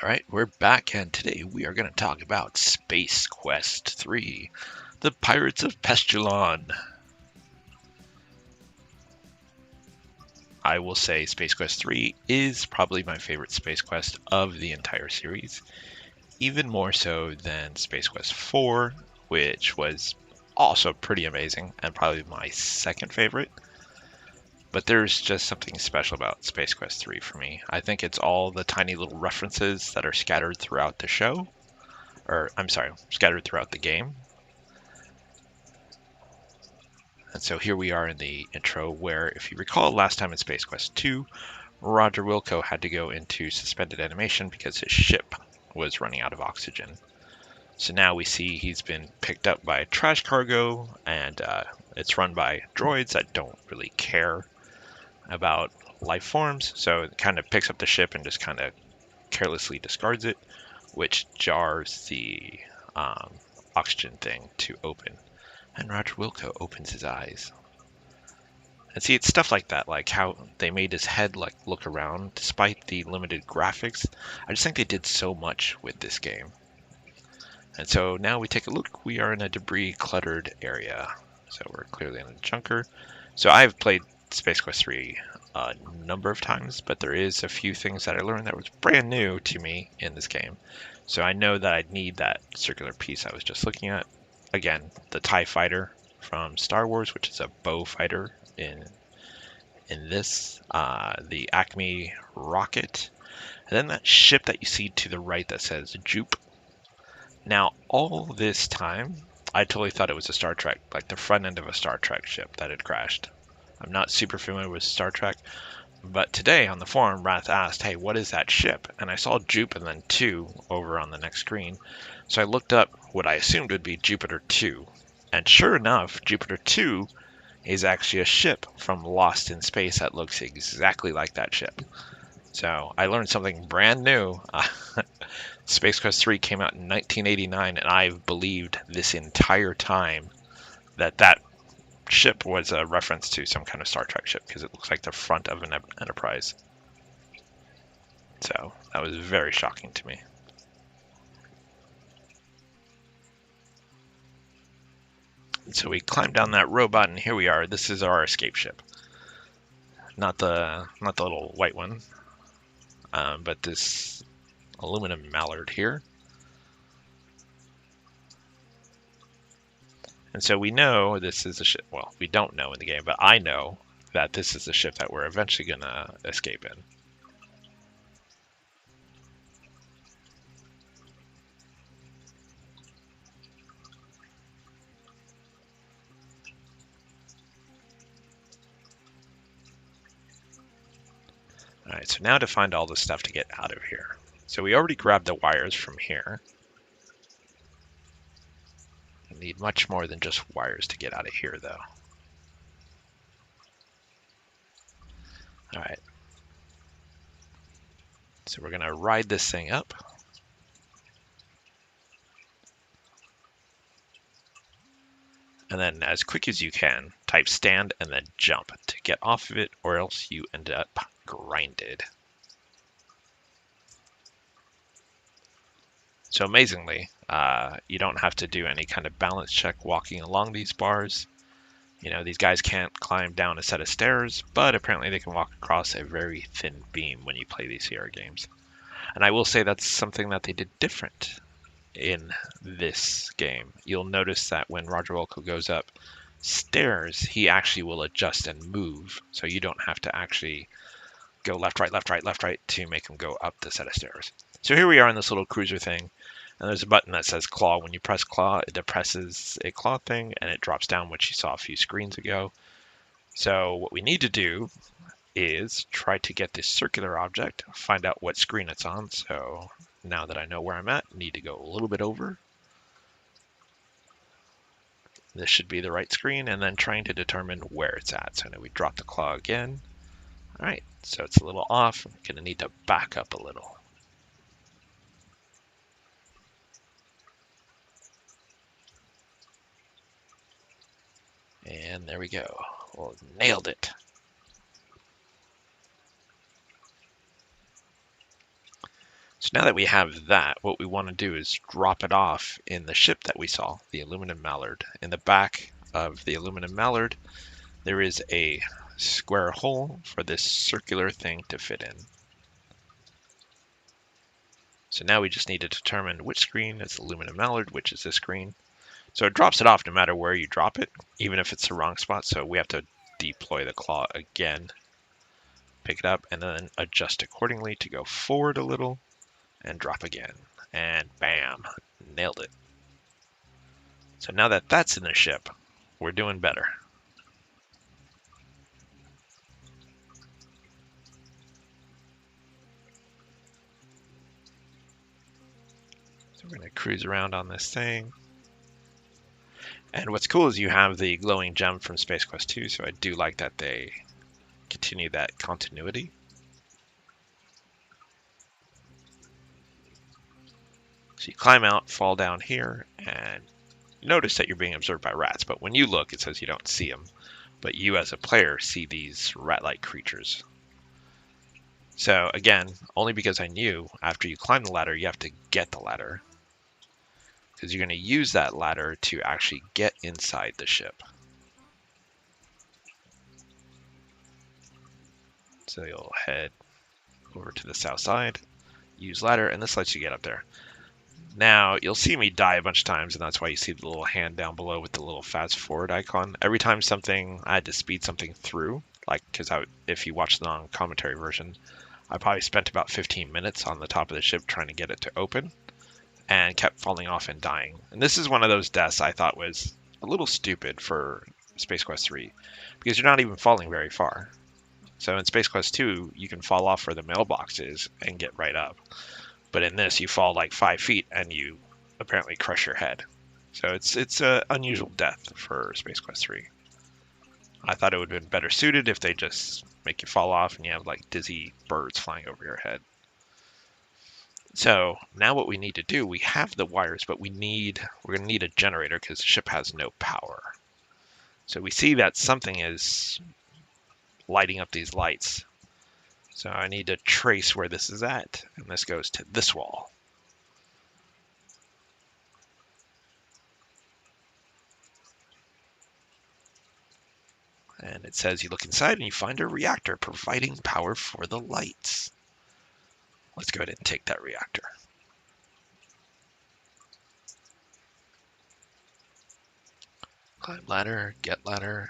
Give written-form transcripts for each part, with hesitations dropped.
Alright, we're back, and today we are going to talk about Space Quest 3, The Pirates of Pestulon. I will say Space Quest 3 is probably my favorite Space Quest of the entire series, even more so than Space Quest 4, which was also pretty amazing and probably my second favorite. But there's just something special about Space Quest 3 for me. I think it's all the tiny little references that are scattered throughout the show, or I'm sorry, scattered throughout the game. And so here we are in the intro where, if you recall, last time in Space Quest 2, Roger Wilco had to go into suspended animation because his ship was running out of oxygen. So now we see he's been picked up by trash cargo, and it's run by droids that don't really care about life forms. So it kind of picks up the ship and just kind of carelessly discards it, which jars the oxygen thing to open. And Roger Wilco opens his eyes. And see, it's stuff like that, like how they made his head like look around despite the limited graphics. I just think they did so much with this game. And so now we take a look. We are in a debris cluttered area. So we're clearly in a junker. So I've played Space Quest 3 a number of times, but there is a few things that I learned that was brand new to me in this game. So I know that I need that circular piece I was just looking at. Again, the TIE fighter from Star Wars, which is a bow fighter in this, the Acme rocket, and then that ship that you see to the right that says Jupe. Now, all this time, I totally thought it was a Star Trek, like the front end of a Star Trek ship that had crashed. I'm not super familiar with Star Trek, but today on the forum, Wrath asked, hey, what is that ship? And I saw Jupe and then 2 over on the next screen. So I looked up what I assumed would be Jupiter 2. And sure enough, Jupiter 2 is actually a ship from Lost in Space that looks exactly like that ship. So I learned something brand new. Space Quest 3 came out in 1989, and I've believed this entire time that that ship was a reference to some kind of Star Trek ship because it looks like the front of an Enterprise. So that was very shocking to me. So we climbed down that robot, and here we are. This is our escape ship. Not the little white one, but this aluminum mallard here. And so we know this is a ship. Well, we don't know in the game, but I know that this is the ship that we're eventually going to escape in. All right, so now to find all the stuff to get out of here. So we already grabbed the wires from here. We need much more than just wires to get out of here, though. All right. So we're going to ride this thing up. And then as quick as you can, type stand and then jump to get off of it, or else you end up grinded. So amazingly, you don't have to do any kind of balance check walking along these bars. You know, these guys can't climb down a set of stairs, but apparently they can walk across a very thin beam when you play these Sierra games. And I will say that's something that they did different in this game. You'll notice that when Roger Wilco goes up stairs, he actually will adjust and move, so you don't have to actually go left, right, left, right, left, right to make him go up the set of stairs. So here we are in this little cruiser thing, and there's a button that says claw. When you press claw, it depresses a claw thing, and it drops down, which you saw a few screens ago. So what we need to do is try to get this circular object, find out what screen it's on. So now that I know where I'm at, I need to go a little bit over. This should be the right screen, and then trying to determine where it's at. So now we drop the claw again. All right, so it's a little off. I'm gonna need to back up a little. And there we go. Well, nailed it. So So now that we have that, what we want to do is drop it off in the ship that we saw, the aluminum mallard. In the back of the aluminum mallard, there is a square hole for this circular thing to fit in. So now we just need to determine which screen is aluminum mallard, which is this screen. So it drops it off no matter where you drop it, even if it's the wrong spot. So we have to deploy the claw again, pick it up, and then adjust accordingly to go forward a little and drop again. And bam, nailed it. So now that that's in the ship, we're doing better. So we're going to cruise around on this thing. And what's cool is you have the glowing gem from Space Quest 2, so I do like that they continue that continuity. So you climb out, fall down here, and notice that you're being observed by rats, but when you look, it says you don't see them. But you as a player see these rat-like creatures. So again, only because I knew after you climb the ladder, you have to get the ladder. Because you're going to use that ladder to actually get inside the ship. So you'll head over to the south side, use ladder, and this lets you get up there. Now, you'll see me die a bunch of times, and that's why you see the little hand down below with the little fast forward icon. Every time I had to speed something through, like, because if you watch the non-commentary version, I probably spent about 15 minutes on the top of the ship trying to get it to open, and kept falling off and dying. And this is one of those deaths I thought was a little stupid for Space Quest 3, because you're not even falling very far. So in Space Quest 2, you can fall off where the mailbox is and get right up. But in this, you fall like 5 feet and you apparently crush your head. So it's an unusual death for Space Quest 3. I thought it would have been better suited if they just make you fall off and you have like dizzy birds flying over your head. So now what we need to do, we have the wires, but we're going to need a generator because the ship has no power. So we see that something is lighting up these lights. So I need to trace where this is at, and this goes to this wall. And it says you look inside and you find a reactor providing power for the lights. Let's go ahead and take that reactor. Climb ladder, get ladder.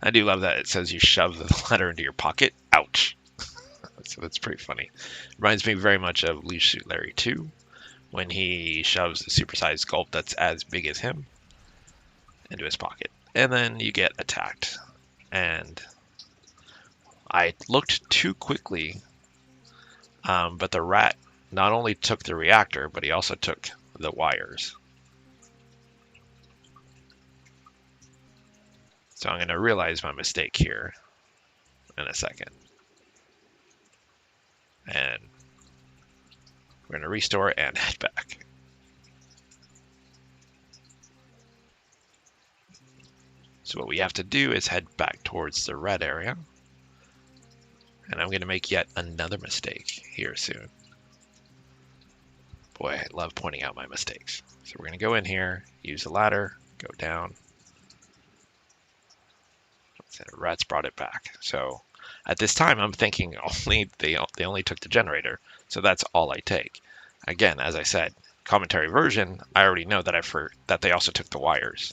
I do love that it says you shove the ladder into your pocket. Ouch. So that's pretty funny. Reminds me very much of Leisure Suit Larry 2, when he shoves the supersized gulp that's as big as him into his pocket. And then you get attacked. And I looked too quickly, but the rat not only took the reactor, but he also took the wires. So I'm going to realize my mistake here in a second. And we're going to restore and head back. So what we have to do is head back towards the red area. And I'm going to make yet another mistake here soon. Boy, I love pointing out my mistakes. So we're going to go in here, use the ladder, go down. And rats brought it back. So at this time, I'm thinking they only took the generator. So that's all I take. Again, as I said, commentary version, I already know that they also took the wires.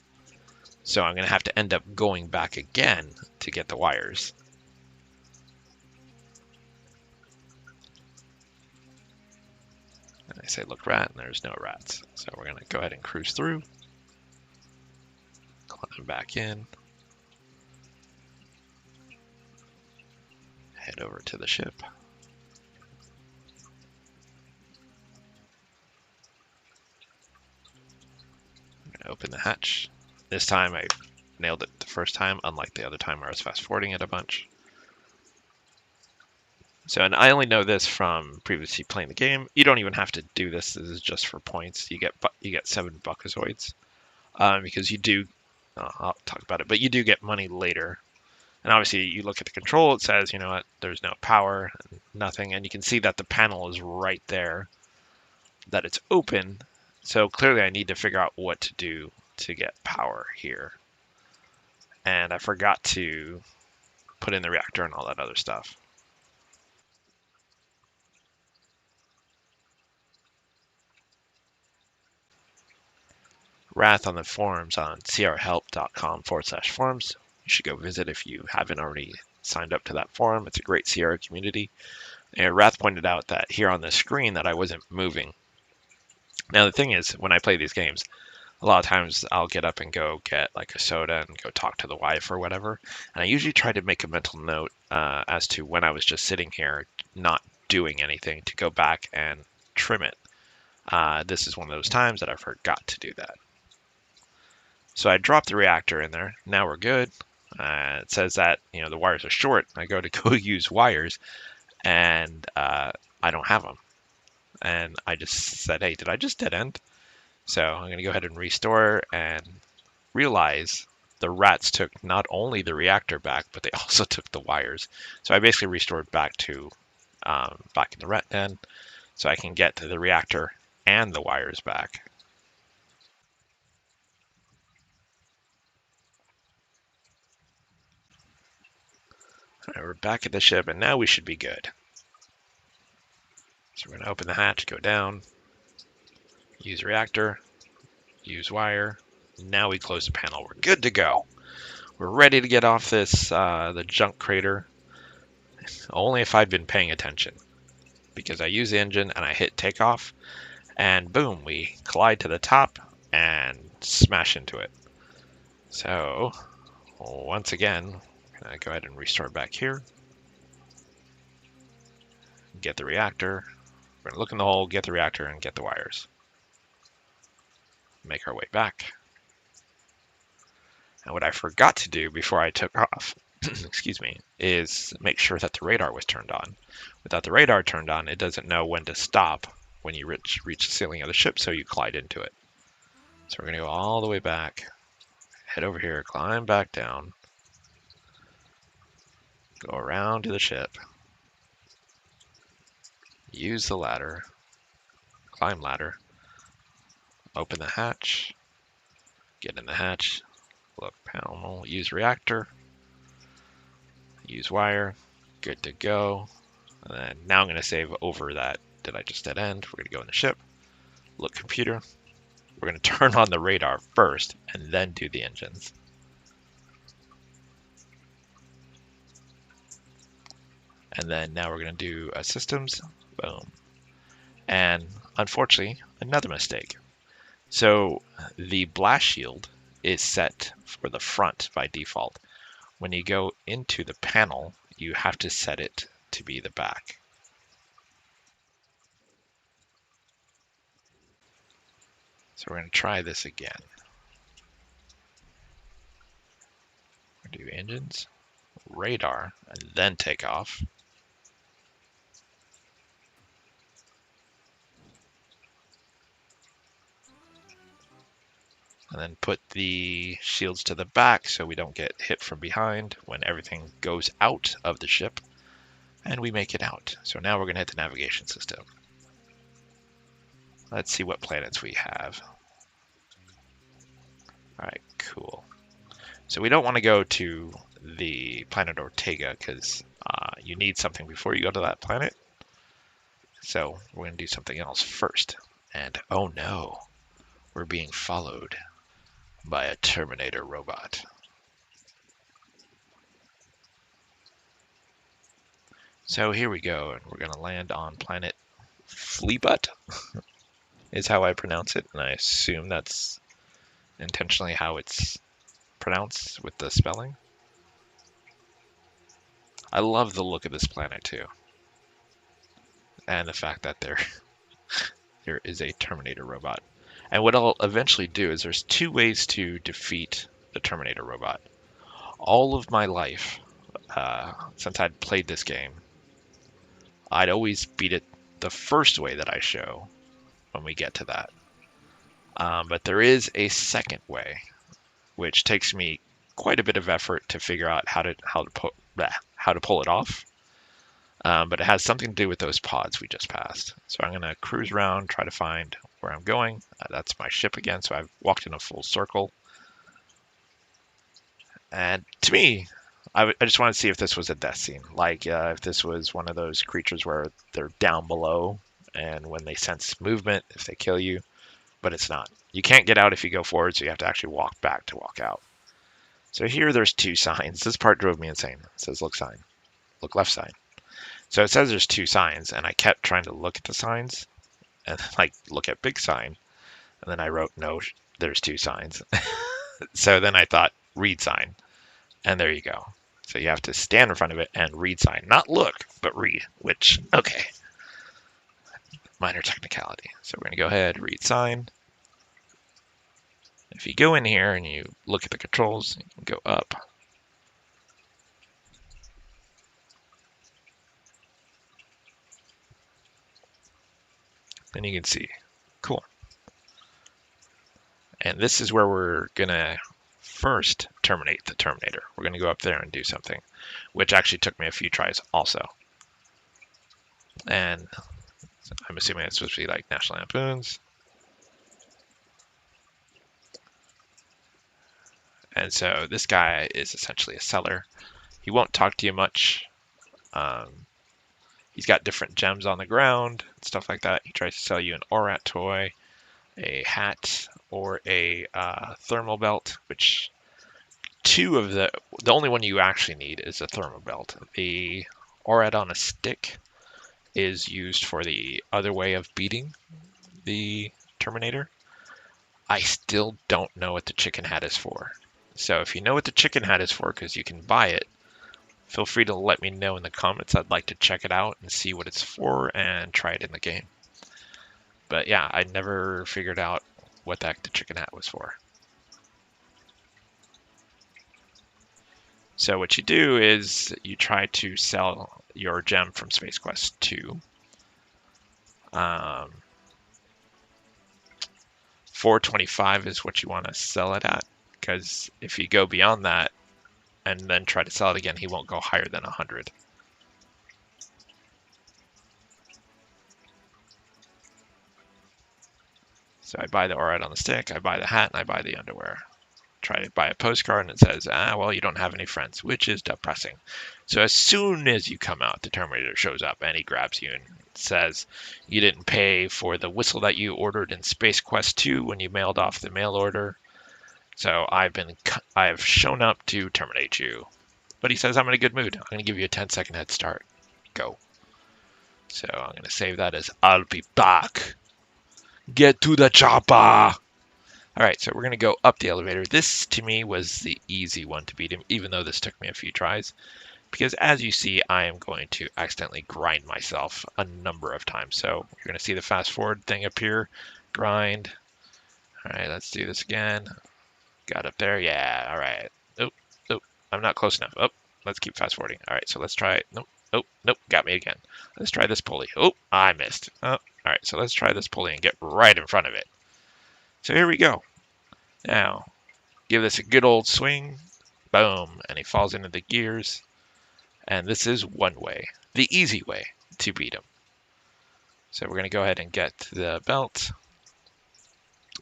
So I'm going to have to end up going back again to get the wires. And I say look rat, and there's no rats. So we're going to go ahead and cruise through. Climb back in. Head over to the ship. I'm going to open the hatch. This time I nailed it the first time, unlike the other time where I was fast forwarding it a bunch. So, and I only know this from previously playing the game. You don't even have to do this. This is just for points. You get 7 Buckazoids because you do. I'll talk about it, but you do get money later. And obviously, you look at the control. It says, you know what? There's no power, nothing, and you can see that the panel is right there that it's open. So clearly I need to figure out what to do to get power here. And I forgot to put in the reactor and all that other stuff. Wrath on the forums on crhelp.com/forums. You should go visit if you haven't already signed up to that forum. It's a great Sierra community. And Wrath pointed out that here on the screen that I wasn't moving. Now the thing is, when I play these games, a lot of times I'll get up and go get like a soda and go talk to the wife or whatever. And I usually try to make a mental note as to when I was just sitting here not doing anything to go back and trim it. This is one of those times that I forgot to do that. So I dropped the reactor in there. Now we're good. It says that, the wires are short. I go to go use wires and I don't have them. And I just said, hey, did I just dead end? So I'm going to go ahead and restore and realize the rats took not only the reactor back, but they also took the wires. So I basically restored back to back in the rat den so I can get to the reactor and the wires back. All right, we're back at the ship, and now we should be good. So we're going to open the hatch, go down, use reactor, use wire. Now we close the panel. We're good to go. We're ready to get off this, the junk crater. Only if I'd been paying attention. Because I use the engine and I hit takeoff, and boom, we collide to the top and smash into it. So, once again, I'm going to go ahead and restart back here. Get the reactor. We're going to look in the hole, get the reactor, and get the wires. Make our way back. And what I forgot to do before I took off, excuse me, is make sure that the radar was turned on. Without the radar turned on, it doesn't know when to stop when you reach the ceiling of the ship, so you collide into it. So we're going to go all the way back, head over here, climb back down, go around to the ship, use the ladder, climb ladder, open the hatch, get in the hatch, look panel, use reactor, use wire, good to go. And then now I'm going to save over that. Did I just dead end? We're going to go in the ship, look computer. We're going to turn on the radar first and then do the engines. And then now we're going to do systems. Boom. And unfortunately, another mistake. So the blast shield is set for the front by default. When you go into the panel, you have to set it to be the back. So we're going to try this again. Do engines, radar, and then take off. And then put the shields to the back so we don't get hit from behind when everything goes out of the ship. And we make it out. So now we're going to hit the navigation system. Let's see what planets we have. All right, cool. So we don't want to go to the planet Ortega because you need something before you go to that planet. So we're going to do something else first. And oh no, we're being followed by a Terminator robot. So here we go, and we're going to land on planet Fleabut, is how I pronounce it, and I assume that's intentionally how it's pronounced with the spelling. I love the look of this planet too, and the fact that there is a Terminator robot. And what I'll eventually do is there's two ways to defeat the Terminator robot. All of my life, since I'd played this game, I'd always beat it the first way that I show when we get to that. But there is a second way, which takes me quite a bit of effort to figure out how to pull it off. but it has something to do with those pods we just passed. So I'm going to cruise around, try to find where I'm going. That's my ship again, so I've walked in a full circle. And to me, I just want to see if this was a death scene, like if this was one of those creatures where they're down below, and when they sense movement, if they kill you, but it's not. You can't get out if you go forward, so you have to actually walk back to walk out. So here there's 2 signs. This part drove me insane. It says look sign, look left sign. So it says there's 2 signs, and I kept trying to look at the signs and like look at big sign, and then I wrote no, there's 2 signs. So then I thought read sign, and there you go. So you have to stand in front of it and read sign, not look, but read. Which okay, minor technicality. So we're gonna go ahead, read sign. If you go in here and you look at the controls, you can go up. And you can see, cool. And this is where we're gonna first terminate the Terminator. We're gonna go up there and do something, which actually took me a few tries also. And I'm assuming it's supposed to be like National Lampoon's. And so this guy is essentially a seller. He won't talk to you much. He's got different gems on the ground, stuff like that. He tries to sell you an ORAT toy, a hat, or a thermal belt, which 2 of the only one you actually need is a thermal belt. The ORAT on a stick is used for the other way of beating the Terminator. I still don't know what the chicken hat is for. So if you know what the chicken hat is for, because you can buy it, feel free to let me know in the comments. I'd like to check it out and see what it's for and try it in the game. But yeah, I never figured out what the heck the chicken hat was for. So what you do is you try to sell your gem from Space Quest 2. 425 is what you want to sell it at, because if you go beyond that and then try to sell it again, he won't go higher than 100. So I buy the ORAT on the stick, I buy the hat, and I buy the underwear. Try to buy a postcard, and it says, well, you don't have any friends, which is depressing. So as soon as you come out, the Terminator shows up, and he grabs you and says, you didn't pay for the whistle that you ordered in Space Quest 2 when you mailed off the mail order. So I've shown up to terminate you. But he says, I'm in a good mood. I'm going to give you a 10-second head start. Go. So I'm going to save that as I'll be back. Get to the chopper. All right, so we're going to go up the elevator. This, to me, was the easy one to beat him, even though this took me a few tries. Because as you see, I am going to accidentally grind myself a number of times. So you're going to see the fast forward thing appear. Grind. All right, let's do this again. Got up there. Yeah, all right. Oh, I'm not close enough. Oh, let's keep fast forwarding. All right, so let's try it. Nope, got me again. Let's try this pulley. Oh, I missed. Oh, all right, so let's try this pulley and get right in front of it. So here we go. Now, give this a good old swing. Boom, and he falls into the gears. And this is one way, the easy way to beat him. So we're going to go ahead and get the belt,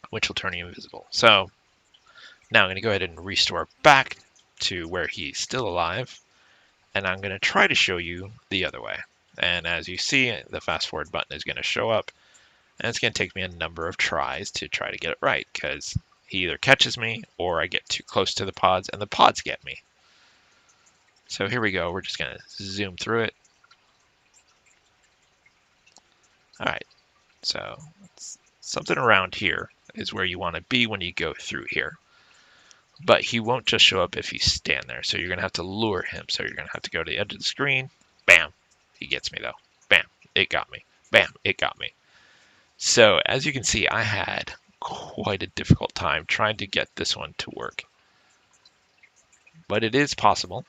which will turn you invisible. So now I'm going to go ahead and restore back to where he's still alive. And I'm going to try to show you the other way. And as you see, the fast forward button is going to show up. And it's going to take me a number of tries to try to get it right, because he either catches me or I get too close to the pods and the pods get me. So here we go. We're just going to zoom through it. All right. So something around here is where you want to be when you go through here. But he won't just show up if you stand there. So you're going to have to lure him. So you're going to have to go to the edge of the screen. Bam. He gets me, though. Bam. It got me. Bam. It got me. So as you can see, I had quite a difficult time trying to get this one to work. But it is possible.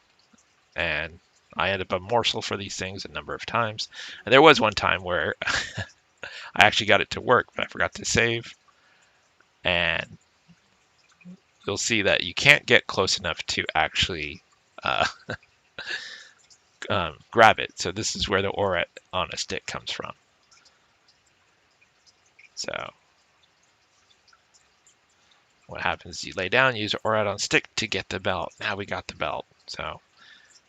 And I ended up a morsel for these things a number of times. And there was one time where I actually got it to work, but I forgot to save. And you'll see that you can't get close enough to actually grab it. So this is where the ORAT on a stick comes from. So what happens is you lay down, use ORAT on stick to get the belt. Now we got the belt. So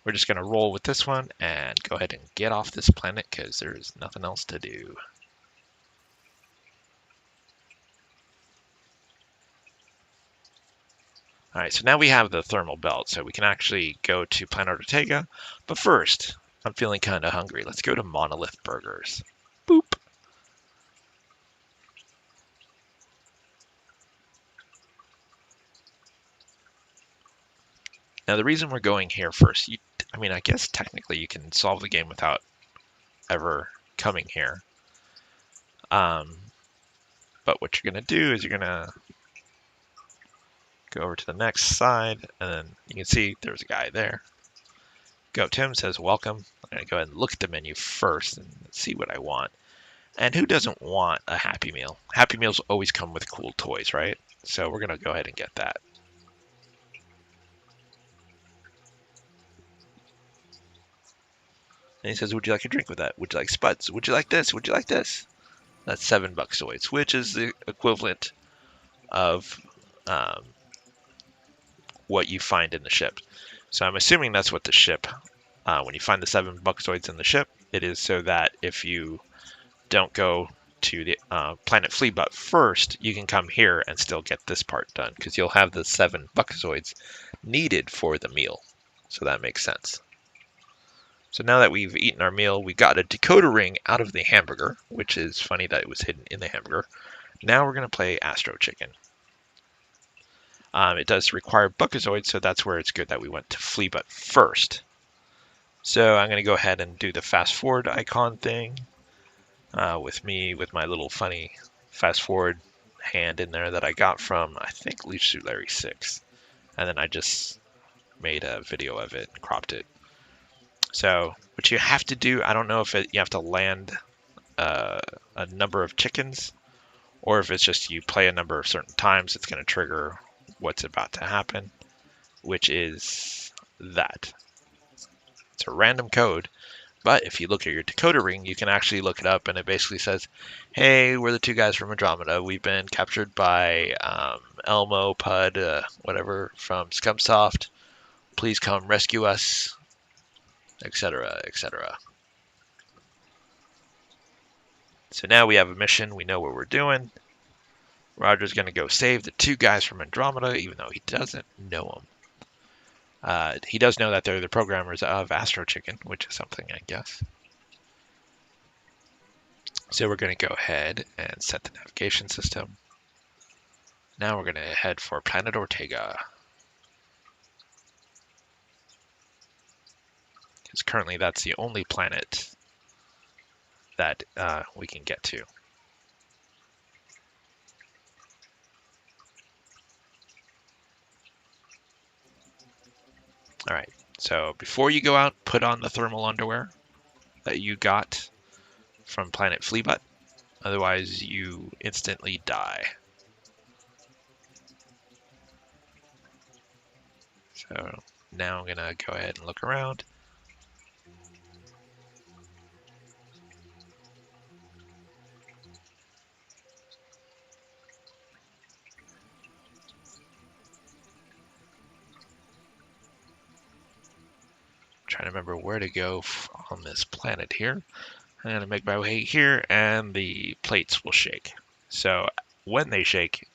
we're just going to roll with this one and go ahead and get off this planet because there's nothing else to do. All right, so now we have the thermal belt, so we can actually go to Planet Ortega. But first, I'm feeling kind of hungry. Let's go to Monolith Burgers. Boop. Now, the reason we're going here first, I mean, I guess technically you can solve the game without ever coming here. But what you're going to do is you're going to go over to the next side, and then you can see there's a guy there. Go up to him, says welcome. I'm going to go ahead and look at the menu first and see what I want. And who doesn't want a Happy Meal? Happy Meals always come with cool toys, right? So we're going to go ahead and get that. And he says, would you like a drink with that? Would you like spuds? Would you like this? Would you like this? That's $7 Zoids, which is the equivalent of what you find in the ship. So I'm assuming that's what the ship, when you find the $7 Zoids in the ship, it is so that if you don't go to the Planet Fleabot first, you can come here and still get this part done because you'll have the 7 Zoids needed for the meal. So that makes sense. So now that we've eaten our meal, we got a decoder ring out of the hamburger, which is funny that it was hidden in the hamburger. Now we're going to play Astro Chicken. It does require Buckazoids, so that's where it's good that we went to Fleabot first. So I'm going to go ahead and do the fast forward icon thing with my little funny fast forward hand in there that I got from, I think, Leech Suit Larry 6. And then I just made a video of it and cropped it. So what you have to do, I don't know if you have to land a number of chickens, or if it's just you play a number of certain times, it's going to trigger what's about to happen, which is that. It's a random code, but if you look at your decoder ring, you can actually look it up, and it basically says, hey, we're the 2 guys from Andromeda. We've been captured by Elmo, Pud, whatever, from Scumsoft. Please come rescue us, etc., etc. So now we have a mission. We know what we're doing. Roger's going to go save the 2 guys from Andromeda, even though he doesn't know them. He does know that they're the programmers of Astro Chicken, which is something, I guess. So we're going to go ahead and set the navigation system. Now we're going to head for Planet Ortega. Because currently that's the only planet that we can get to. All right, so before you go out, put on the thermal underwear that you got from Planet Fleabot. Otherwise, you instantly die. So now I'm going to go ahead and look around. Trying to remember where to go on this planet here. I'm going to make my way here, and the plates will shake. So when they shake,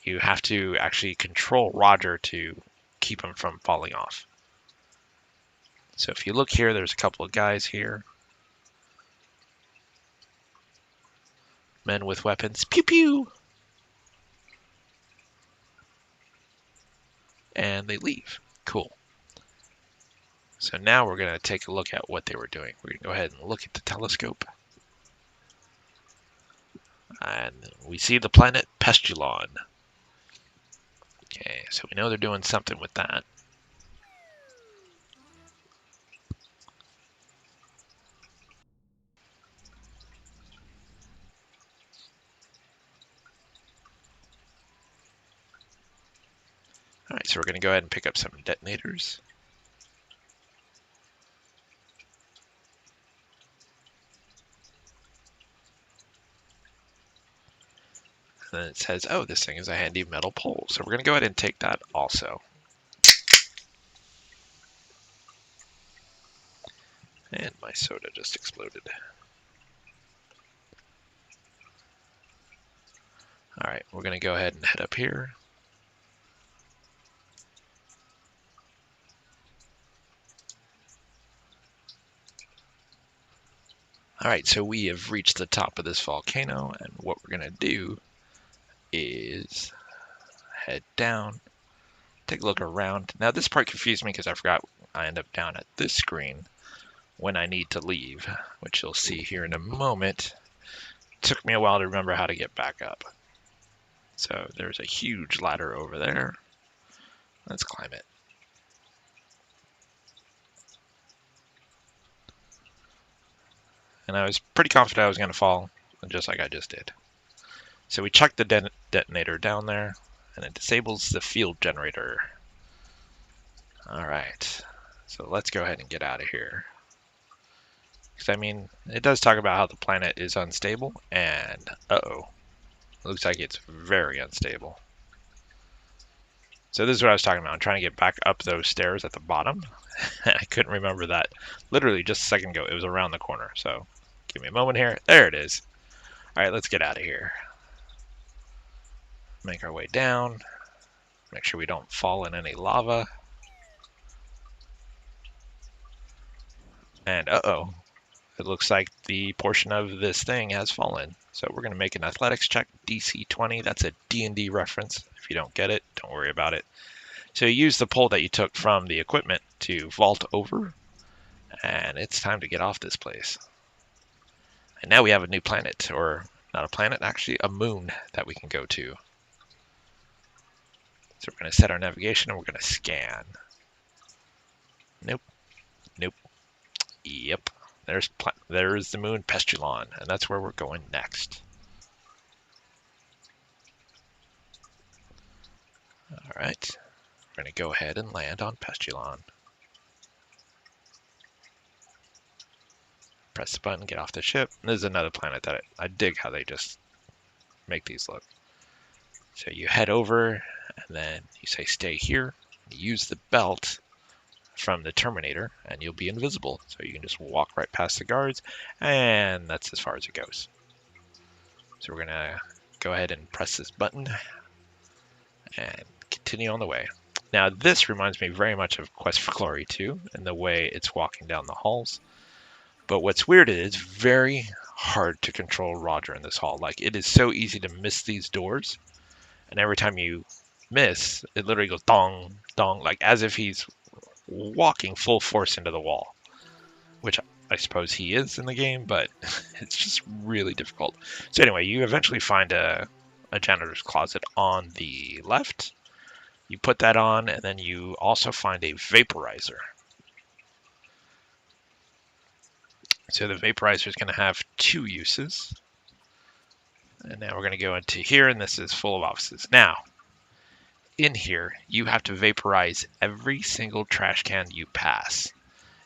you have to actually control Roger to keep him from falling off. So if you look here, there's a couple of guys here. Men with weapons. Pew pew! And they leave. Cool. So now we're going to take a look at what they were doing. We're going to go ahead and look at the telescope. And we see the planet Pestulon. Okay, so we know they're doing something with that. All right, so we're going to go ahead and pick up some detonators. And then it says, oh, this thing is a handy metal pole. So we're going to go ahead and take that also. And my soda just exploded. All right, we're going to go ahead and head up here. All right, so we have reached the top of this volcano, and what we're going to do is head down, take a look around. Now, this part confused me because I forgot I end up down at this screen when I need to leave, which you'll see here in a moment. It took me a while to remember how to get back up. So there's a huge ladder over there. Let's climb it. And I was pretty confident I was going to fall, just like I just did. So we chucked the detonator down there, and it disables the field generator. All right, so let's go ahead and get out of here. Because, I mean, it does talk about how the planet is unstable, and uh-oh, it looks like it's very unstable. So this is what I was talking about. I'm trying to get back up those stairs at the bottom. I couldn't remember that literally just a second ago. It was around the corner. So give me a moment here. There it is. All right, let's get out of here. Make our way down. Make sure we don't fall in any lava. And uh-oh, it looks like the portion of this thing has fallen. So we're going to make an athletics check, DC 20. That's a D&D reference. If you don't get it, don't worry about it. So you use the pole that you took from the equipment to vault over, and it's time to get off this place. And now we have a new planet, or not a planet, actually a moon that we can go to. So we're going to set our navigation and we're going to scan. Nope. Nope. Yep. There's the moon Pestulon, and that's where we're going next. All right. We're going to go ahead and land on Pestulon. Press the button, get off the ship. This is another planet that I dig how they just make these look. So you head over, and then you say stay here. You use the belt from the Terminator, and you'll be invisible. So you can just walk right past the guards, and that's as far as it goes. So we're going to go ahead and press this button and continue on the way. Now, this reminds me very much of Quest for Glory 2 in the way it's walking down the halls. But what's weird is it's very hard to control Roger in this hall. Like, it is so easy to miss these doors. And every time you miss, it literally goes dong, dong, like as if he's walking full force into the wall. Which I suppose he is in the game, but it's just really difficult. So anyway, you eventually find a janitor's closet on the left. You put that on, and then you also find a vaporizer. So the vaporizer is going to have two uses. And now we're going to go into here, and this is full of offices. Now, in here, you have to vaporize every single trash can you pass.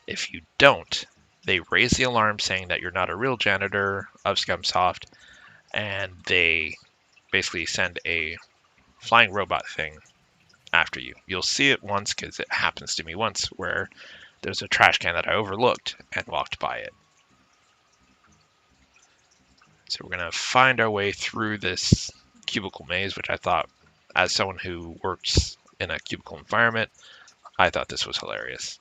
If you don't, they raise the alarm saying that you're not a real janitor of Scumsoft, and they basically send a flying robot thing after you. You'll see it once because it happens to me once where there's a trash can that I overlooked and walked by it. So we're going to find our way through this cubicle maze, which I thought, as someone who works in a cubicle environment, I thought this was hilarious.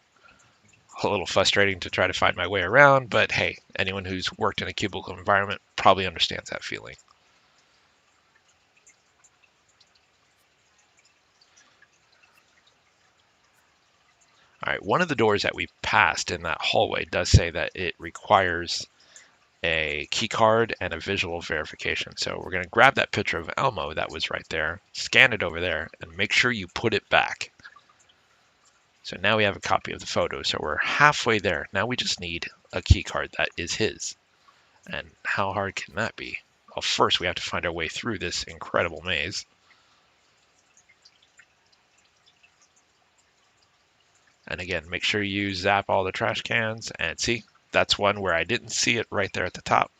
A little frustrating to try to find my way around, but hey, anyone who's worked in a cubicle environment probably understands that feeling. All right, one of the doors that we passed in that hallway does say that it requires a key card and a visual verification. So we're going to grab that picture of Elmo that was right there, scan it over there, and make sure you put it back. So now we have a copy of the photo. So we're halfway there. Now we just need a key card that is his. And how hard can that be? Well, first we have to find our way through this incredible maze. And again, make sure you zap all the trash cans. And see, that's one where I didn't see it right there at the top.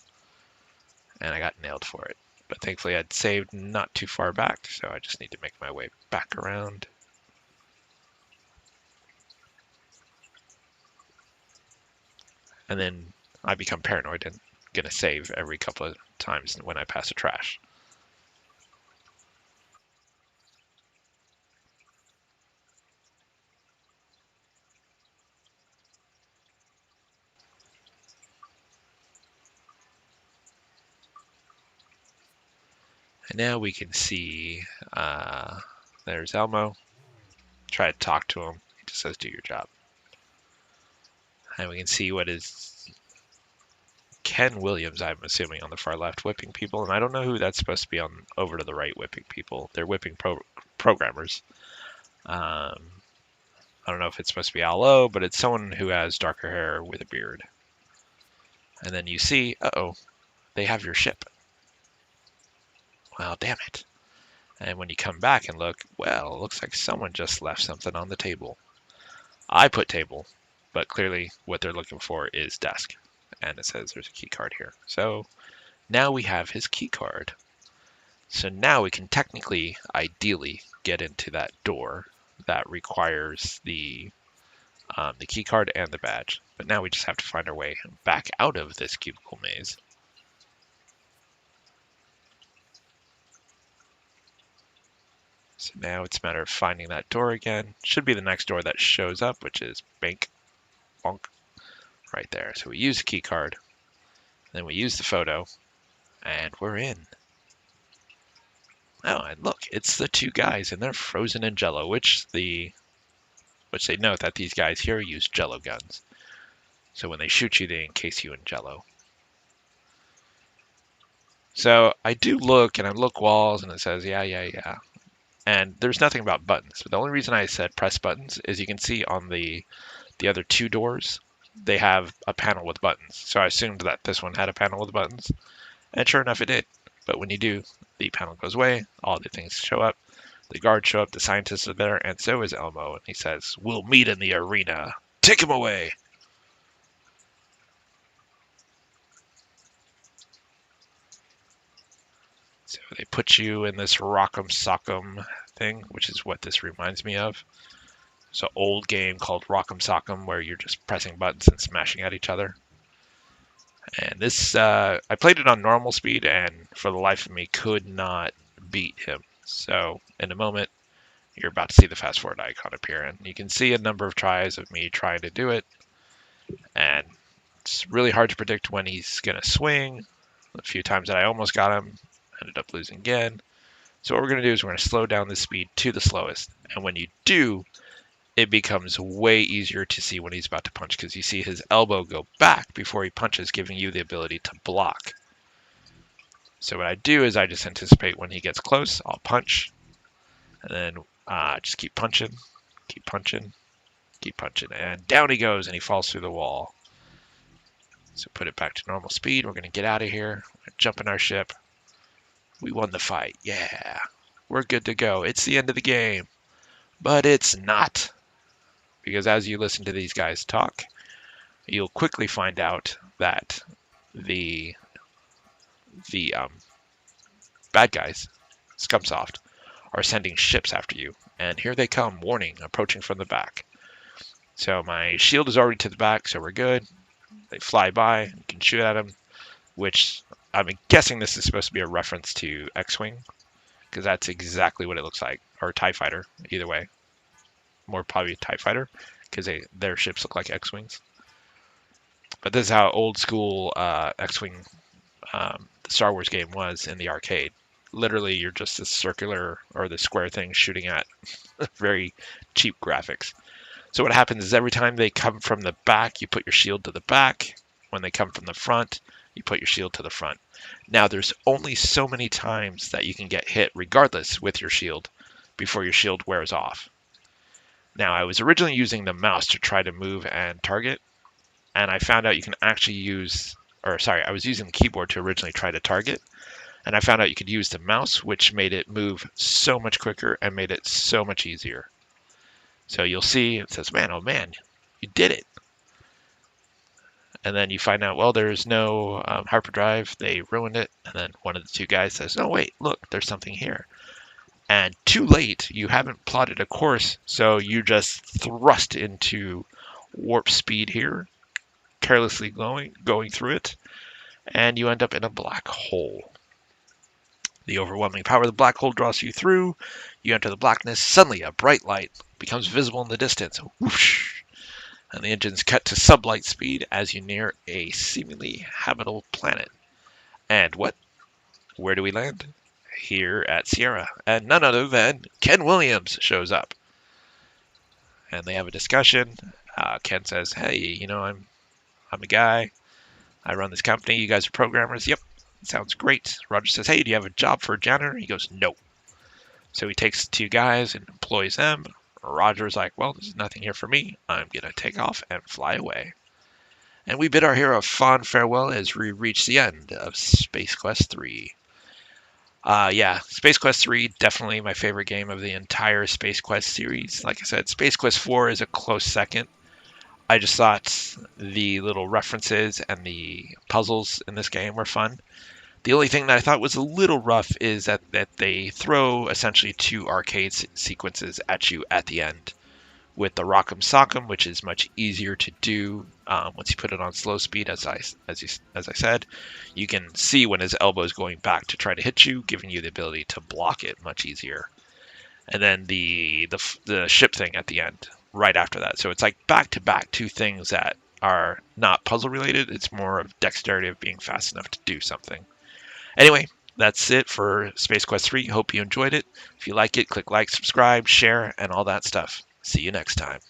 And I got nailed for it. But thankfully I'd saved not too far back, so I just need to make my way back around. And then I become paranoid and gonna save every couple of times when I pass a trash. And now we can see, there's Elmo. Try to talk to him. He just says, do your job. And we can see what is Ken Williams, I'm assuming, on the far left, whipping people. And I don't know who that's supposed to be on over to the right whipping people. They're whipping programmers. I don't know if it's supposed to be Al-O, but it's someone who has darker hair with a beard. And then you see, uh-oh, they have your ship. Well, damn it. And when you come back and look, well, it looks like someone just left something on the table. I put table, but clearly what they're looking for is desk. And it says there's a key card here. So now we have his key card. So now we can technically, ideally, get into that door that requires the key card and the badge. But now we just have to find our way back out of this cubicle maze. So now it's a matter of finding that door again. Should be the next door that shows up, which is Bank Bonk right there. So we use the key card, then we use the photo, and we're in. Oh, and look, it's the two guys, and they're frozen in Jello, which they note that these guys here use Jello guns. So when they shoot you, they encase you in Jello. So I do look, and I look walls, and it says, yeah. And there's nothing about buttons. But the only reason I said press buttons is you can see on the other two doors, they have a panel with buttons. So I assumed that this one had a panel with buttons. And sure enough, it did. But when you do, the panel goes away, all the things show up, the guards show up, the scientists are there, and so is Elmo. And he says, we'll meet in the arena. Take him away. So they put you in this Rock'em Sock'em thing, which is what this reminds me of. It's an old game called Rock'em Sock'em where you're just pressing buttons and smashing at each other. And this, I played it on normal speed, and for the life of me, could not beat him. So in a moment, you're about to see the fast forward icon appear, and you can see a number of tries of me trying to do it. And it's really hard to predict when he's going to swing. A few times that I almost got him, ended up losing again. So what we're going to do is we're going to slow down the speed to the slowest. And when you do, it becomes way easier to see when he's about to punch because you see his elbow go back before he punches, giving you the ability to block. So what I do is I just anticipate when he gets close, I'll punch, and then just keep punching, keep punching, keep punching, and down he goes, and he falls through the wall. So put it back to normal speed. We're going to get out of here, jump in our ship. We won the fight. Yeah, we're good to go. It's the end of the game. But it's not. Because as you listen to these guys talk, you'll quickly find out that the bad guys, Scumsoft, are sending ships after you. And here they come, warning, approaching from the back. So my shield is already to the back, so we're good. They fly by, you can shoot at them, which I'm guessing this is supposed to be a reference to X-Wing, because that's exactly what it looks like, or TIE Fighter, either way. More probably TIE Fighter, because their ships look like X-Wings. But this is how old school X-Wing the Star Wars game was in the arcade. Literally, you're just this circular or the square thing shooting at very cheap graphics. So what happens is every time they come from the back, you put your shield to the back. When they come from the front, you put your shield to the front. Now, there's only so many times that you can get hit, regardless, with your shield, before your shield wears off. Now, I was originally using the mouse to try to move and target, and I found out you can actually use, I was using the keyboard to originally try to target, and I found out you could use the mouse, which made it move so much quicker and made it so much easier. So you'll see, it says, man, oh man, you did it. And then you find out, well, there's no hyperdrive. They ruined it. And then one of the two guys says, no, wait, look, there's something here. And too late, you haven't plotted a course, so you just thrust into warp speed here, carelessly going through it, and you end up in a black hole. The overwhelming power of the black hole draws you through. You enter the blackness. Suddenly, a bright light becomes visible in the distance. Whoosh! And the engines cut to sublight speed as you near a seemingly habitable planet. And what? Where do we land? Here at Sierra. And none other than Ken Williams shows up. And they have a discussion. Ken says, hey, you know, I'm a guy. I run this company. You guys are programmers. Yep. Sounds great. Roger says, hey, do you have a job for a janitor? He goes, no. So he takes two guys and employs them. Roger's like, well, there's nothing here for me. I'm going to take off and fly away. And we bid our hero a fond farewell as we reach the end of Space Quest 3. Yeah, Space Quest 3, definitely my favorite game of the entire Space Quest series. Like I said, Space Quest 4 is a close second. I just thought the little references and the puzzles in this game were fun. The only thing that I thought was a little rough is that they throw essentially two arcade sequences at you at the end. With the Rock'em Sock'em, which is much easier to do once you put it on slow speed, as I said, you can see when his elbow is going back to try to hit you, giving you the ability to block it much easier. And then the ship thing at the end, right after that. So it's like back to back two things that are not puzzle related. It's more of dexterity of being fast enough to do something. Anyway, that's it for Space Quest 3. Hope you enjoyed it. If you like it, click like, subscribe, share, and all that stuff. See you next time.